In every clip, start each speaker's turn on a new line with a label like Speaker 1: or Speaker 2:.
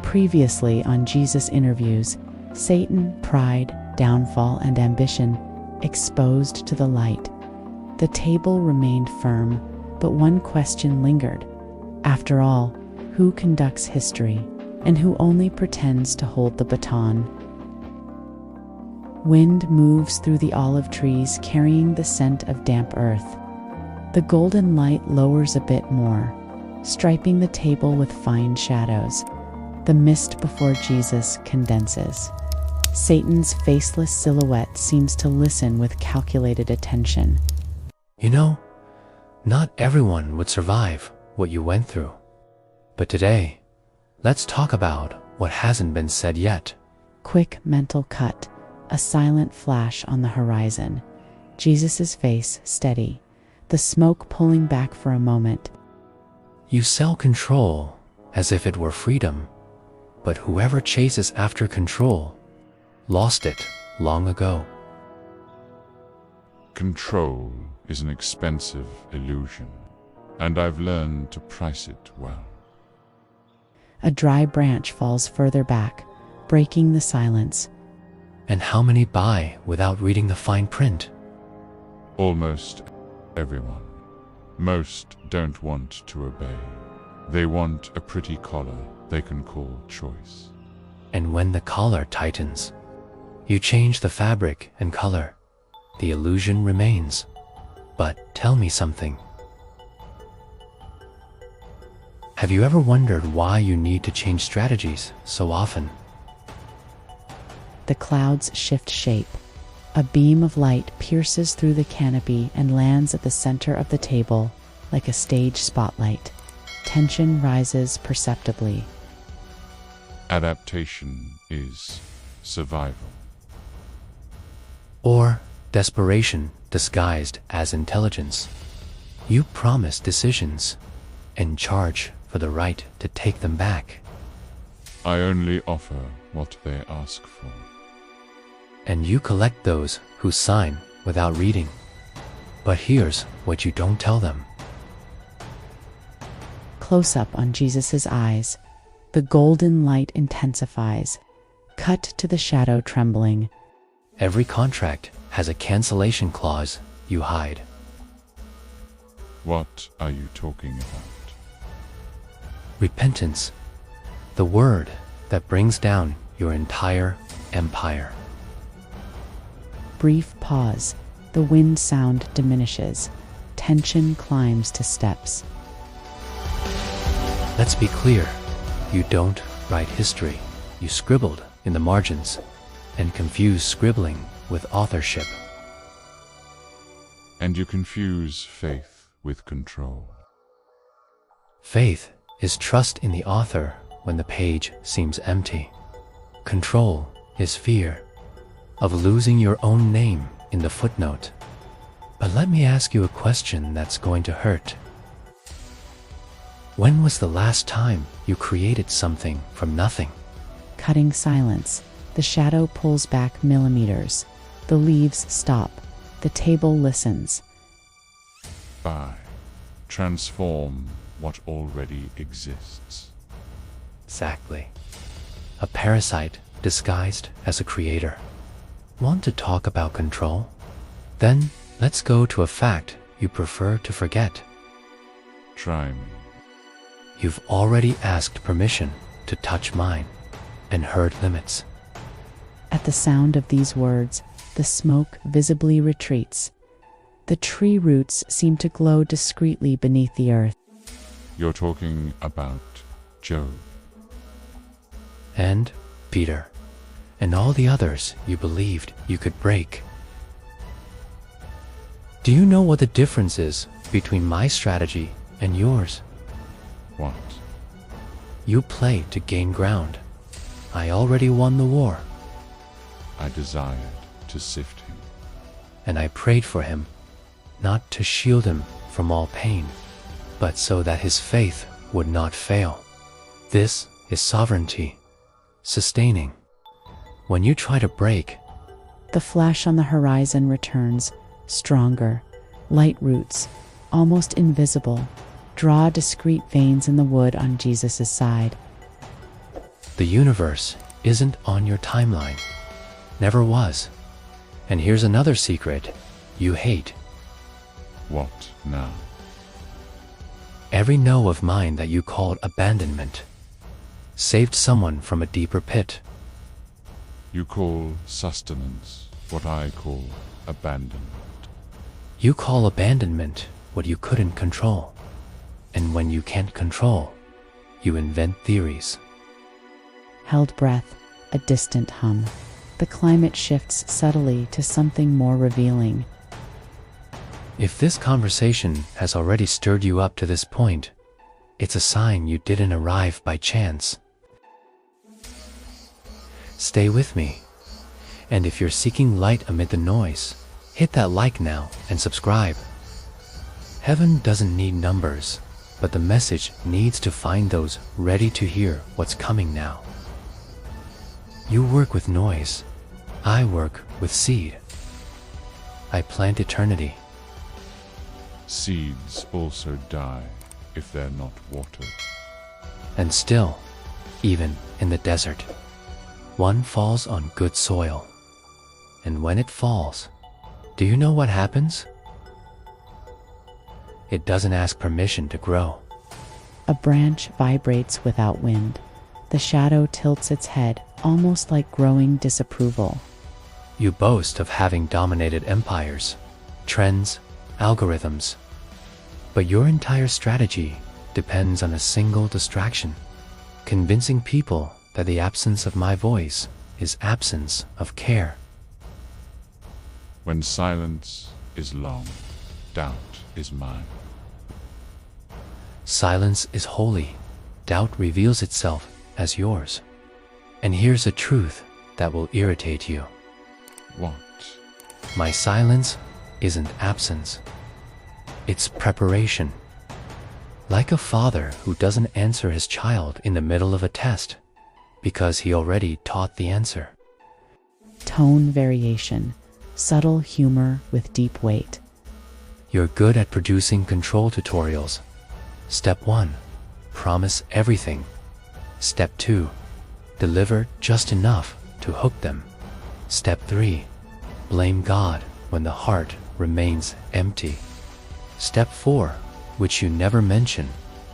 Speaker 1: Previously on Jesus Interviews, Satan, pride, downfall, and ambition exposed to the light. The table remained firm, but one question lingered. After all, who conducts history, and who only pretends to hold the baton? Wind moves through the olive trees, carrying the scent of damp earth. The golden light lowers a bit more, striping the table with fine shadows. The mist before Jesus condenses. Satan's faceless silhouette seems to listen with calculated attention.
Speaker 2: You know, not everyone would survive what you went through. But today, let's talk about what hasn't been said yet.
Speaker 1: Quick mental cut, a silent flash on the horizon. Jesus' face steady, the smoke pulling back for a moment.
Speaker 2: You sell control as if it were freedom, but whoever chases after control lost it long ago.
Speaker 3: Control is an expensive illusion, and I've learned to price it well.
Speaker 1: A dry branch falls further back, breaking the silence.
Speaker 2: And how many buy without reading the fine print?
Speaker 3: Almost everyone. Most don't want to obey. They want a pretty collar they can call choice.
Speaker 2: And when the collar tightens, you change the fabric and color. The illusion remains. But tell me something. Have you ever wondered why you need to change strategies so often?
Speaker 1: The clouds shift shape. A beam of light pierces through the canopy and lands at the center of the table like a stage spotlight. Tension rises perceptibly.
Speaker 3: Adaptation is survival.
Speaker 2: Or desperation disguised as intelligence. You promise decisions and charge for the right to take them back.
Speaker 3: I only offer what they ask for.
Speaker 2: And you collect those who sign without reading. But here's what you don't tell them.
Speaker 1: Close up on Jesus' eyes. The golden light intensifies. Cut to the shadow trembling.
Speaker 2: Every contract has a cancellation clause you hide.
Speaker 3: What are you talking about?
Speaker 2: Repentance, the word that brings down your entire empire.
Speaker 1: Brief pause. The wind sound diminishes. Tension climbs to steps.
Speaker 2: Let's be clear. You don't write history. You scribbled in the margins and confuse scribbling with authorship.
Speaker 3: And you confuse faith with control.
Speaker 2: Faith is trust in the author when the page seems empty. Control is fear of losing your own name in the footnote. But let me ask you a question that's going to hurt. When was the last time you created something from nothing?
Speaker 1: Cutting silence. The shadow pulls back millimeters. The leaves stop. The table listens.
Speaker 3: Buy. Transform what already exists.
Speaker 2: Exactly. A parasite disguised as a creator. Want to talk about control? Then let's go to a fact you prefer to forget.
Speaker 3: Try me.
Speaker 2: You've already asked permission to touch mine and heard limits.
Speaker 1: At the sound of these words, the smoke visibly retreats. The tree roots seem to glow discreetly beneath the earth.
Speaker 3: You're talking about Job.
Speaker 2: And Peter, and all the others you believed you could break. Do you know what the difference is between my strategy and yours?
Speaker 3: What?
Speaker 2: You play to gain ground. I already won the war.
Speaker 3: I desired to sift him.
Speaker 2: And I prayed for him, not to shield him from all pain, but so that his faith would not fail. This is sovereignty, sustaining. When you try to break,
Speaker 1: the flash on the horizon returns, stronger. Light roots, almost invisible, draw discreet veins in the wood on Jesus' side.
Speaker 2: The universe isn't on your timeline. Never was. And here's another secret you hate.
Speaker 3: What now?
Speaker 2: Every no of mine that you called abandonment saved someone from a deeper pit.
Speaker 3: You call sustenance what I call abandonment.
Speaker 2: You call abandonment what you couldn't control. And when you can't control, you invent theories.
Speaker 1: Held breath, a distant hum. The climate shifts subtly to something more revealing.
Speaker 2: If this conversation has already stirred you up to this point, it's a sign you didn't arrive by chance. Stay with me. And if you're seeking light amid the noise, hit that like now and subscribe. Heaven doesn't need numbers, but the message needs to find those ready to hear what's coming now. You work with noise. I work with seed. I plant eternity.
Speaker 3: Seeds also die if they're not watered.
Speaker 2: And still, even in the desert, one falls on good soil. And when it falls, do you know what happens? It doesn't ask permission to grow.
Speaker 1: A branch vibrates without wind. The shadow tilts its head, almost like growing disapproval.
Speaker 2: You boast of having dominated empires, trends, algorithms. But your entire strategy depends on a single distraction, convincing people that the absence of my voice is absence of care.
Speaker 3: When silence is long, doubt is mine.
Speaker 2: Silence is holy. Doubt reveals itself as yours. And here's a truth that will irritate you.
Speaker 3: What?
Speaker 2: My silence isn't absence. It's preparation. Like a father who doesn't answer his child in the middle of a test because he already taught the answer.
Speaker 1: Tone variation, subtle humor with deep weight.
Speaker 2: You're good at producing control tutorials. Step 1, promise everything. Step 2, deliver just enough to hook them. Step 3, blame God when the heart remains empty. Step 4, which you never mention,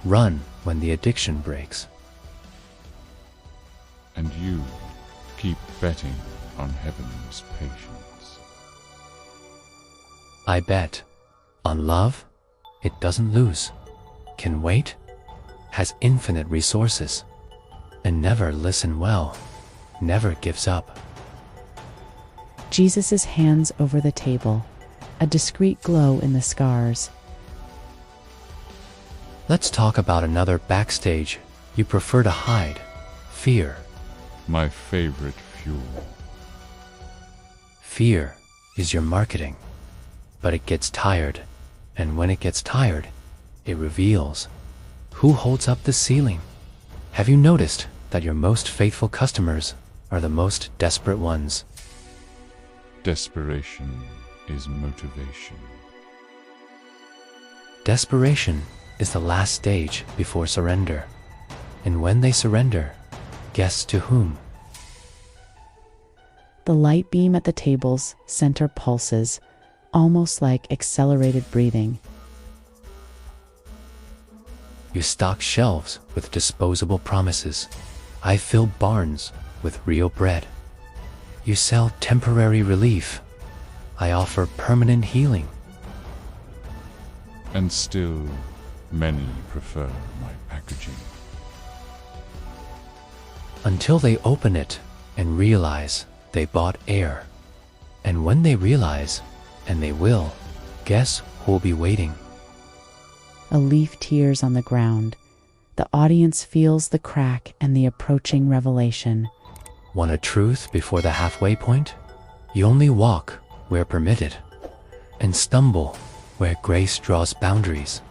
Speaker 2: run when the addiction breaks.
Speaker 3: And you keep betting on heaven's patience.
Speaker 2: I bet on love, it doesn't lose, can wait, has infinite resources, and never listen well, never gives up.
Speaker 1: Jesus' hands over the table, a discreet glow in the scars.
Speaker 2: Let's talk about another backstage you prefer to hide, fear.
Speaker 3: My favorite fuel.
Speaker 2: Fear is your marketing, but it gets tired, and when it gets tired, it reveals who holds up the ceiling. Have you noticed that your most faithful customers are the most desperate ones?
Speaker 3: Desperation is motivation.
Speaker 2: Desperation is the last stage before surrender. And when they surrender, guess to whom?
Speaker 1: The light beam at the table's center pulses, almost like accelerated breathing.
Speaker 2: You stock shelves with disposable promises. I fill barns with real bread. You sell temporary relief. I offer permanent healing.
Speaker 3: And still, many prefer my packaging.
Speaker 2: Until they open it and realize they bought air. And when they realize, and they will, guess who'll be waiting?
Speaker 1: A leaf tears on the ground. The audience feels the crack and the approaching revelation.
Speaker 2: Want a truth before the halfway point? You only walk where permitted, and stumble where grace draws boundaries.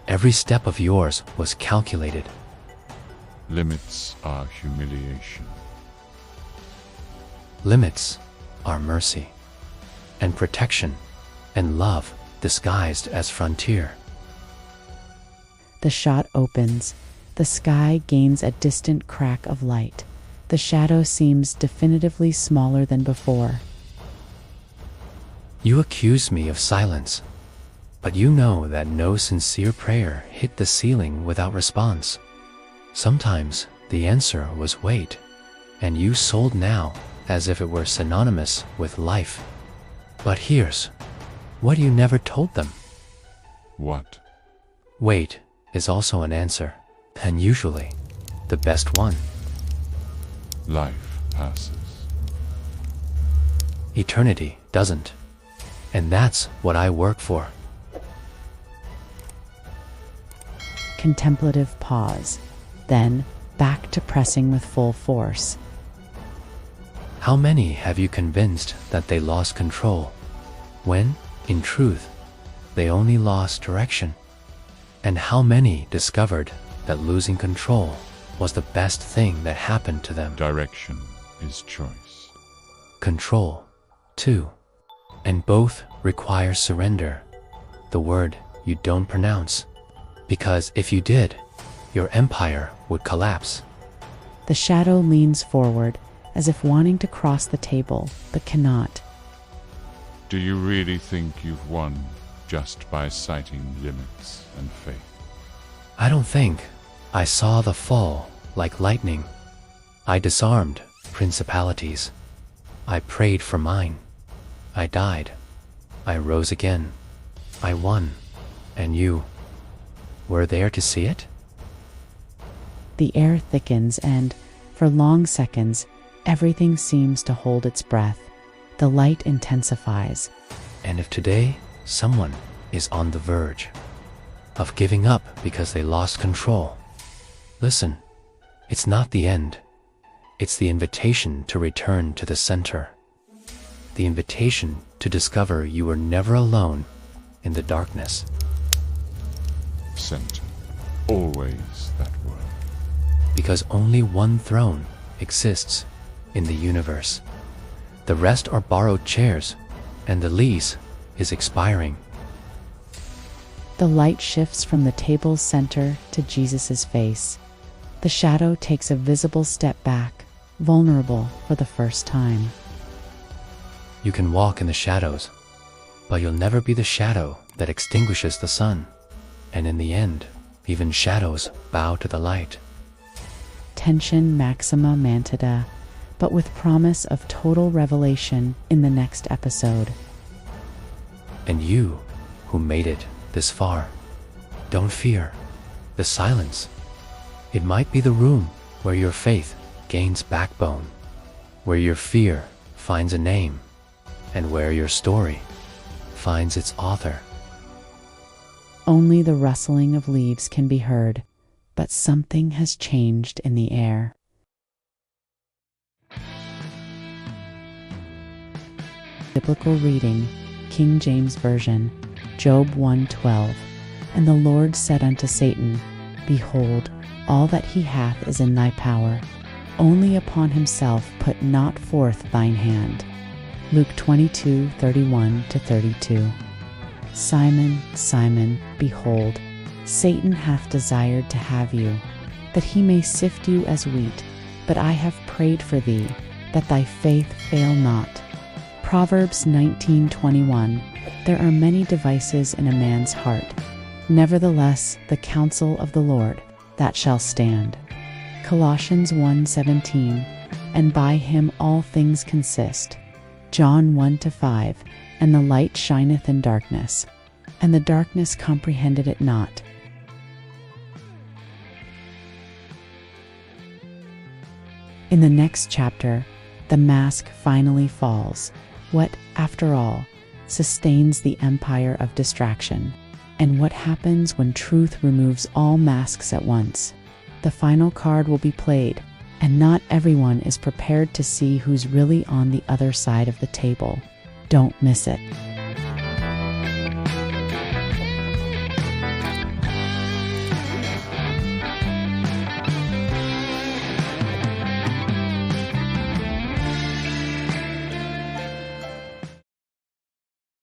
Speaker 2: Every step of yours was calculated.
Speaker 3: Limits are humiliation.
Speaker 2: Limits are mercy, and protection, and love disguised as frontier.
Speaker 1: The shot opens. The sky gains a distant crack of light. The shadow seems definitively smaller than before.
Speaker 2: You accuse me of silence, but you know that no sincere prayer hit the ceiling without response. Sometimes the answer was wait, and you sold now as if it were synonymous with life. But here's what you never told them.
Speaker 3: What?
Speaker 2: Wait is also an answer, and usually the best one.
Speaker 3: Life passes.
Speaker 2: Eternity doesn't. And that's what I work for.
Speaker 1: Contemplative pause, then back to pressing with full force.
Speaker 2: How many have you convinced that they lost control, when, in truth, they only lost direction? And how many discovered that losing control was the best thing that happened to them?
Speaker 3: Direction is choice.
Speaker 2: Control, too. And both require surrender, the word you don't pronounce, because if you did, your empire would collapse.
Speaker 1: The shadow leans forward, as if wanting to cross the table, but cannot.
Speaker 3: Do you really think you've won just by citing limits and faith?
Speaker 2: I don't think. I saw the fall like lightning. I disarmed principalities. I prayed for mine. I died. I rose again. I won. And you were there to see it?
Speaker 1: The air thickens and, for long seconds, everything seems to hold its breath. The light intensifies.
Speaker 2: And if today someone is on the verge of giving up because they lost control, listen, it's not the end. It's the invitation to return to the center. The invitation to discover you were never alone in the darkness.
Speaker 3: Center. Always that word.
Speaker 2: Because only one throne exists in the universe. The rest are borrowed chairs, and the lease is expiring.
Speaker 1: The light shifts from the table's center to Jesus' face. The shadow takes a visible step back, vulnerable for the first time.
Speaker 2: You can walk in the shadows, but you'll never be the shadow that extinguishes the sun. And in the end, even shadows bow to the light.
Speaker 1: Tension maxima mantida, but with promise of total revelation in the next episode.
Speaker 2: And you, who made it this far, don't fear the silence. It might be the room where your faith gains backbone, where your fear finds a name, and where your story finds its author.
Speaker 1: Only the rustling of leaves can be heard, but something has changed in the air. Biblical reading, King James Version, Job 1:12. And the Lord said unto Satan, Behold, all that he hath is in thy power. Only upon himself put not forth thine hand. Luke 22:31-32. Simon, Simon, behold, Satan hath desired to have you, that he may sift you as wheat, but I have prayed for thee, that thy faith fail not. Proverbs 19:21. There are many devices in a man's heart. Nevertheless, the counsel of the Lord, that shall stand. Colossians 1:17. And by him all things consist. John 1-5. And the light shineth in darkness, and the darkness comprehended it not. In the next chapter, the mask finally falls. What, after all, sustains the empire of distraction? And what happens when truth removes all masks at once? The final card will be played, and not everyone is prepared to see who's really on the other side of the table. Don't miss it.